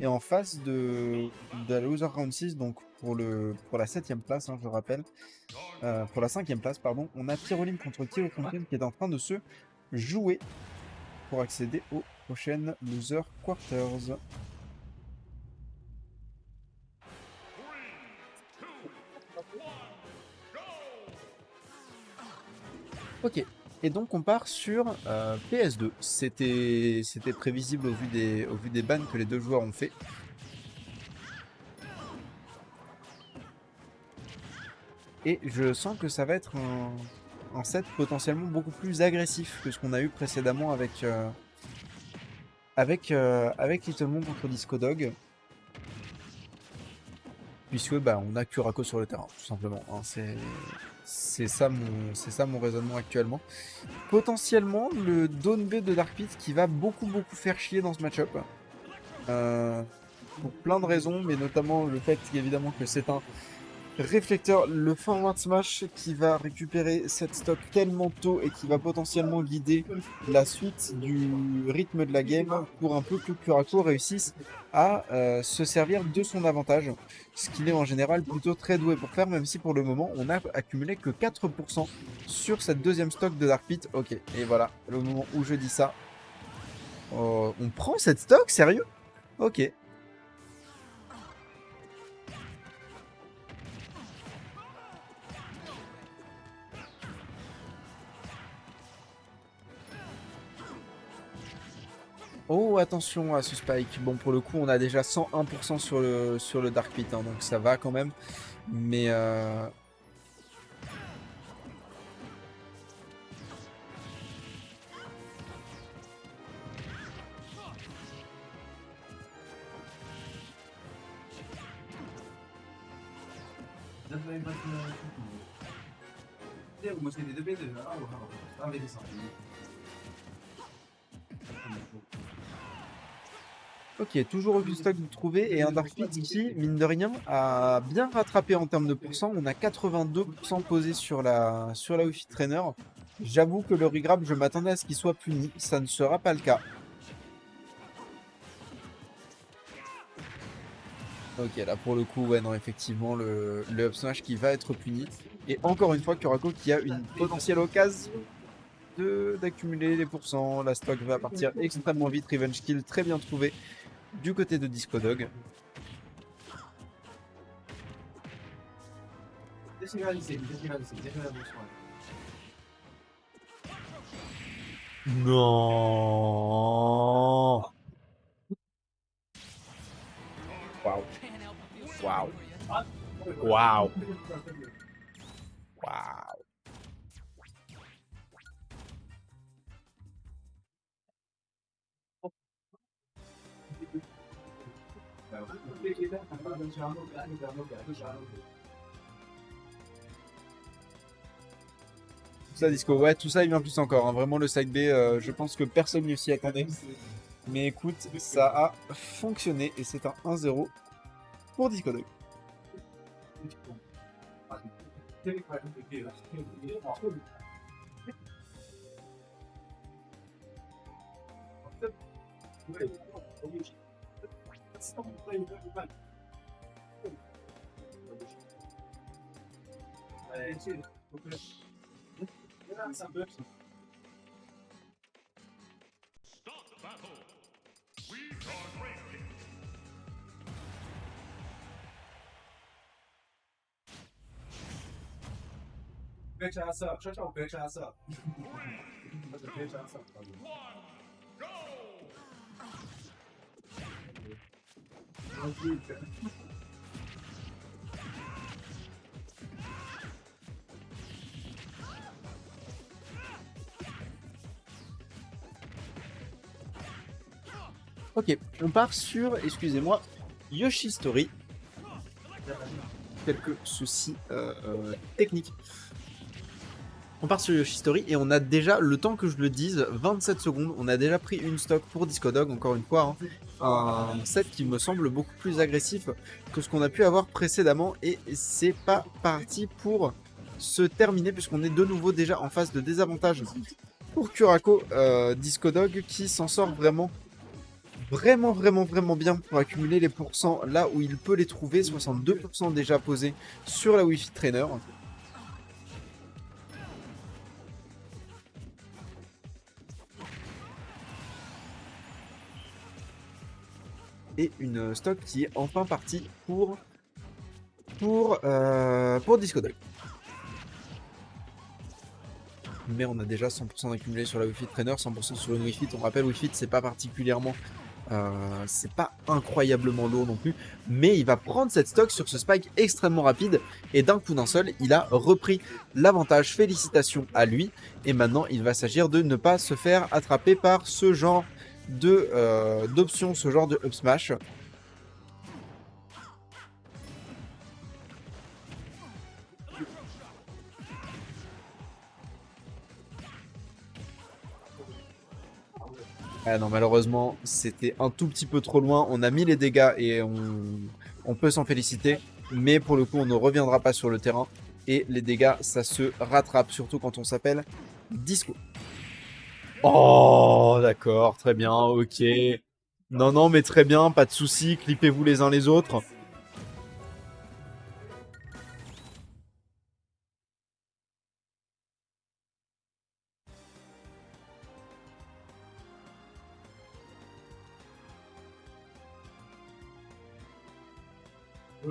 Et en face de la Loser Round 6, donc pour la 7ème place, hein, je rappelle, pour la 5ème place, pardon, on a Pyroline contre Kilo Fontaine qui est en train de se jouer pour accéder aux prochaines Loser Quarters. Ok, et donc on part sur PS2. C'était prévisible au vu des bans que les deux joueurs ont fait. Et je sens que ça va être un set potentiellement beaucoup plus agressif que ce qu'on a eu précédemment avec Little Mon contre Disco Dog. Puisque bah, on a Kurako sur le terrain, tout simplement. Hein. C'est ça mon raisonnement actuellement. Potentiellement, le Dawn B de Dark Pit qui va beaucoup faire chier dans ce match-up. Pour plein de raisons, mais notamment le fait évidemment que c'est un réflecteur, le forward smash qui va récupérer cette stock tellement tôt et qui va potentiellement guider la suite du rythme de la game pour un peu que Kurako réussisse à se servir de son avantage, ce qu'il est en général plutôt très doué pour faire, même si pour le moment on n'a accumulé que 4% sur cette deuxième stock de Dark Pit. Ok, et voilà, le moment où je dis ça, on prend cette stock, sérieux? Ok. Oh, attention à ce spike. Bon, pour le coup, on a déjà 101% sur le Dark Pit, hein, donc ça va quand même. Mais ok, toujours aucun stock de trouver et un Dark Pit qui, mine de rien, a bien rattrapé en termes de pourcent. On a 82% posé sur la Wi-Fi Trainer. J'avoue que le regrab, je m'attendais à ce qu'il soit puni. Ça ne sera pas le cas. Ok, là pour le coup, ouais, non, effectivement, le up smash qui va être puni. Et encore une fois, Kurako qui a une potentielle occasion d'accumuler les pourcents. La stock va partir extrêmement vite. Revenge kill très bien trouvé du côté de Disco Dog. Non. Waouh. Waouh. Waouh. Waouh. Tout ça, Disco. Ouais, tout ça, il vient plus encore. Hein. Vraiment, le side B, je pense que personne ne s'y attendait. Mais écoute, ça a fonctionné et c'est un 1-0 pour Disco Dog. Bitch ass up. Shut your bitch ass up. Shut your bitch ass up. Ok, on part sur, excusez-moi, Yoshi Story. Quelques soucis techniques. On part sur Yoshi Story et on a déjà, le temps que je le dise, 27 secondes. On a déjà pris une stock pour Disco Dog, encore une fois. Hein, un set qui me semble beaucoup plus agressif que ce qu'on a pu avoir précédemment. Et c'est pas parti pour se terminer puisqu'on est de nouveau déjà en phase de désavantage pour Kurako. Disco Dog qui s'en sort vraiment vraiment, vraiment, vraiment bien pour accumuler les pourcents là où il peut les trouver. 62% déjà posés sur la Wi-Fi Trainer. Et une stock qui est enfin partie pour Disco Dog. Mais on a déjà 100% d'accumulé sur la Wi-Fi Trainer, 100% sur une Wi-Fi. On rappelle, Wi-Fi, c'est pas particulièrement... c'est pas incroyablement lourd non plus, mais il va prendre cette stock sur ce spike extrêmement rapide et d'un coup d'un seul, il a repris l'avantage. Félicitations à lui. Et maintenant, il va s'agir de ne pas se faire attraper par ce genre d'options, ce genre de up smash. Ah non, malheureusement, c'était un tout petit peu trop loin. On a mis les dégâts et on peut s'en féliciter. Mais pour le coup, on ne reviendra pas sur le terrain. Et les dégâts, ça se rattrape, surtout quand on s'appelle Disco. Oh, d'accord, très bien, ok. Non, non, mais très bien, pas de soucis. Clippez-vous les uns les autres.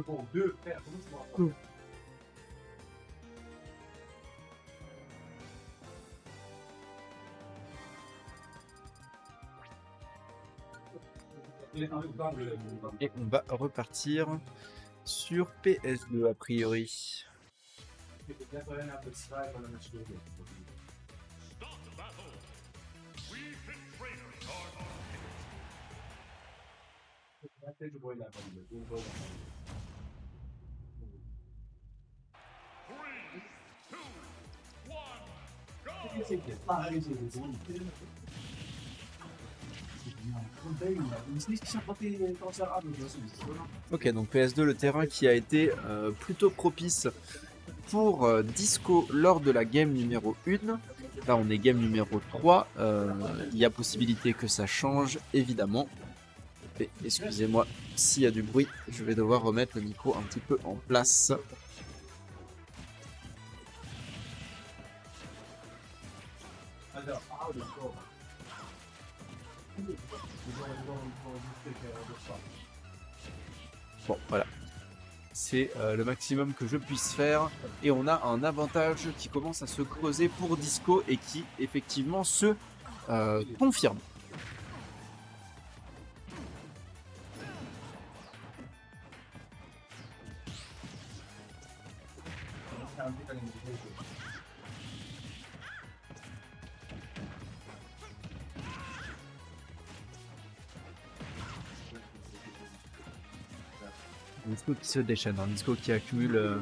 Bon, deux, frère, comment tu vois? Et on va repartir sur PS2 a priori. Ok, donc PS2, le terrain qui a été plutôt propice pour Disco lors de la game numéro 1. Là, on est game numéro 3. Il y a possibilité que ça change, évidemment. Et excusez-moi s'il y a du bruit, je vais devoir remettre le micro un petit peu en place. Bon, voilà. C'est le maximum que je puisse faire. Et on a un avantage qui commence à se creuser pour Disco et qui, effectivement, se confirme. Disco qui se déchaîne, hein. Disco qui accumule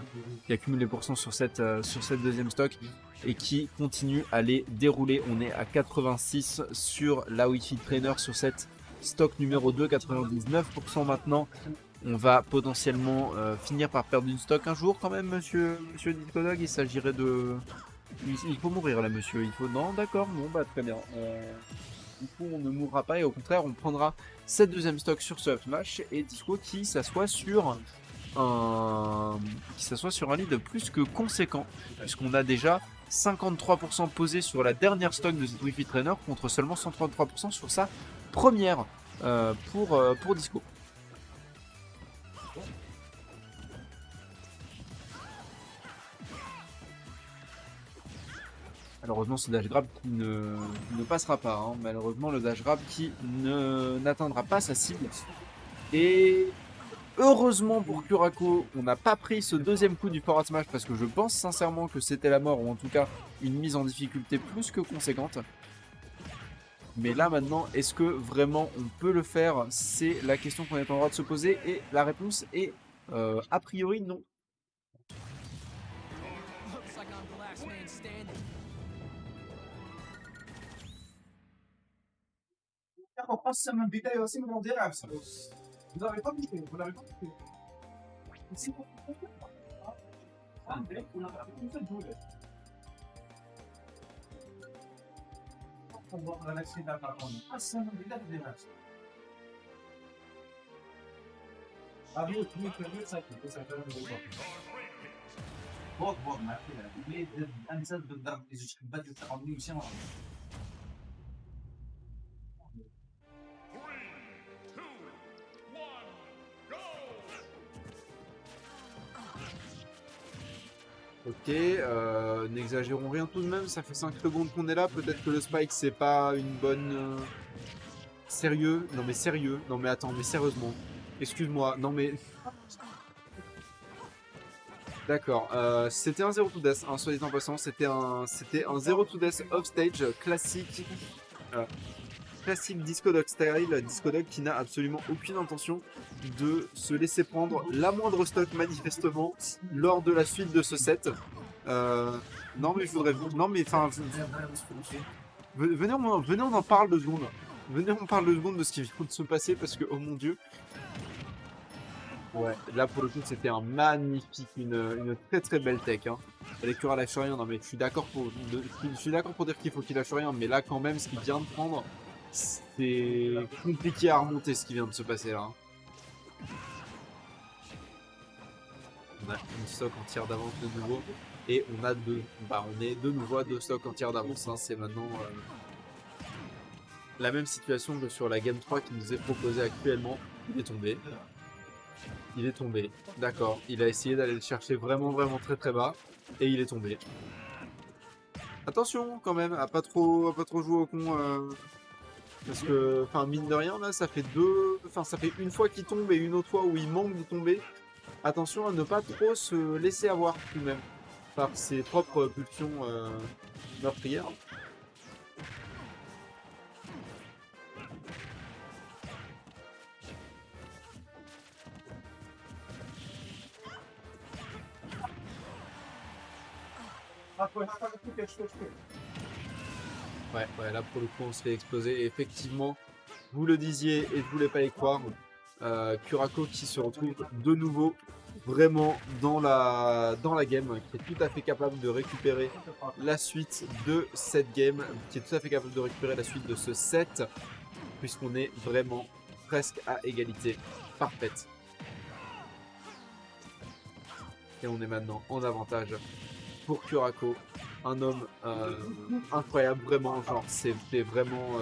les pourcents sur cette deuxième stock et qui continue à les dérouler. On est à 86 sur la Wi-Fi Trainer sur cette stock numéro 2, 99% maintenant. On va potentiellement finir par perdre une stock un jour quand même, monsieur Disco Dog. Il s'agirait de... Il faut mourir là, monsieur. Il faut... Non, d'accord, bon, bah très bien. Du coup, on ne mourra pas et au contraire, on prendra cette deuxième stock sur ce up smash et Disco qui s'assoit sur un lead plus que conséquent, puisqu'on a déjà 53% posé sur la dernière stock de cette Wi-Fi Trainer contre seulement 133% sur sa première pour Disco. Malheureusement, ce dash grab qui ne passera pas. Hein. Malheureusement, le dash grab qui n'atteindra pas sa cible. Et heureusement pour Kurako, on n'a pas pris ce deuxième coup du forward smash parce que je pense sincèrement que c'était la mort ou en tout cas une mise en difficulté plus que conséquente. Mais là maintenant, est-ce que vraiment on peut le faire? C'est la question qu'on est en droit de se poser et la réponse est a priori non. On passe ça même vidéo aussi, mais on dirait ça. Vous n'avez pas quitté, vous n'avez pas quitté. C'est pour on a fait une seule boule. On va la laisser là par contre. Ah, ça même vidéo de dérape. Ah oui, oui, oui, ça fait un peu. بوظ معك ليه انت بالضرب اللي جوج حبات اللي تقابلني ماشي مرة. Ok, n'exagérons rien tout de même, ça fait 5 secondes qu'on est là, peut-être que le spike c'est pas une bonne... Sérieux? Non mais sérieux? Non mais attends, mais sérieusement. Excuse-moi, non mais... D'accord, c'était un 0 to death, hein, soit dit en passant, c'était un 0 to death off stage classique. Classique Disco Dog style, Disco Dog qui n'a absolument aucune intention de se laisser prendre la moindre stock manifestement lors de la suite de ce set. Non mais je voudrais... Non mais enfin... Venez, on en parle 2 secondes. Venez, on parle 2 secondes de ce qui vient de se passer parce que, oh mon dieu. Ouais, là pour le coup c'était un magnifique, une très très belle tech. Hein. Les Cura lâche rien, non mais je suis d'accord pour dire qu'il faut qu'il lâche rien, mais là quand même ce qu'il vient de prendre, c'est compliqué à remonter ce qui vient de se passer là. Hein. On a une stock entière d'avance de nouveau et on est de nouveau à 2 stocks entières d'avance. Hein. C'est maintenant la même situation que sur la Game 3 qui nous est proposée actuellement. Il est tombé. Il est tombé, d'accord. Il a essayé d'aller le chercher vraiment, vraiment très très bas. Et il est tombé. Attention quand même, à pas trop jouer au con. Parce que, enfin, mine de rien, là, ça fait ça fait une fois qu'il tombe et une autre fois où il manque de tomber. Attention à ne pas trop se laisser avoir tout de même. Par ses propres pulsions meurtrières. Ouais, là pour le coup on se fait exploser. Et effectivement, vous le disiez et je voulais pas y croire, Kurako qui se retrouve de nouveau vraiment dans la game, qui est tout à fait capable de récupérer la suite de cette game, qui est tout à fait capable de récupérer la suite de ce set, puisqu'on est vraiment presque à égalité parfaite. Et on est maintenant en avantage pour Kurako, un homme incroyable, vraiment, genre c'était vraiment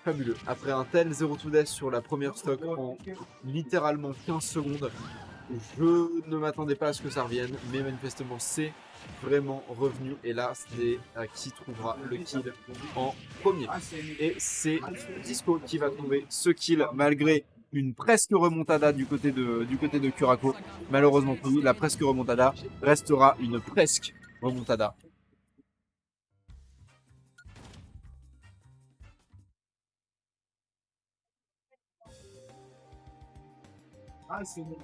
fabuleux. Après un tel 0 to death sur la première stock en littéralement 15 secondes, je ne m'attendais pas à ce que ça revienne, mais manifestement c'est vraiment revenu. Et là, c'est qui trouvera le kill en premier. Et c'est Disco qui va trouver ce kill malgré une presque remontada du côté de Kurako. Malheureusement pour lui, la presque remontada restera une presque remontada. Ah, c'est bon.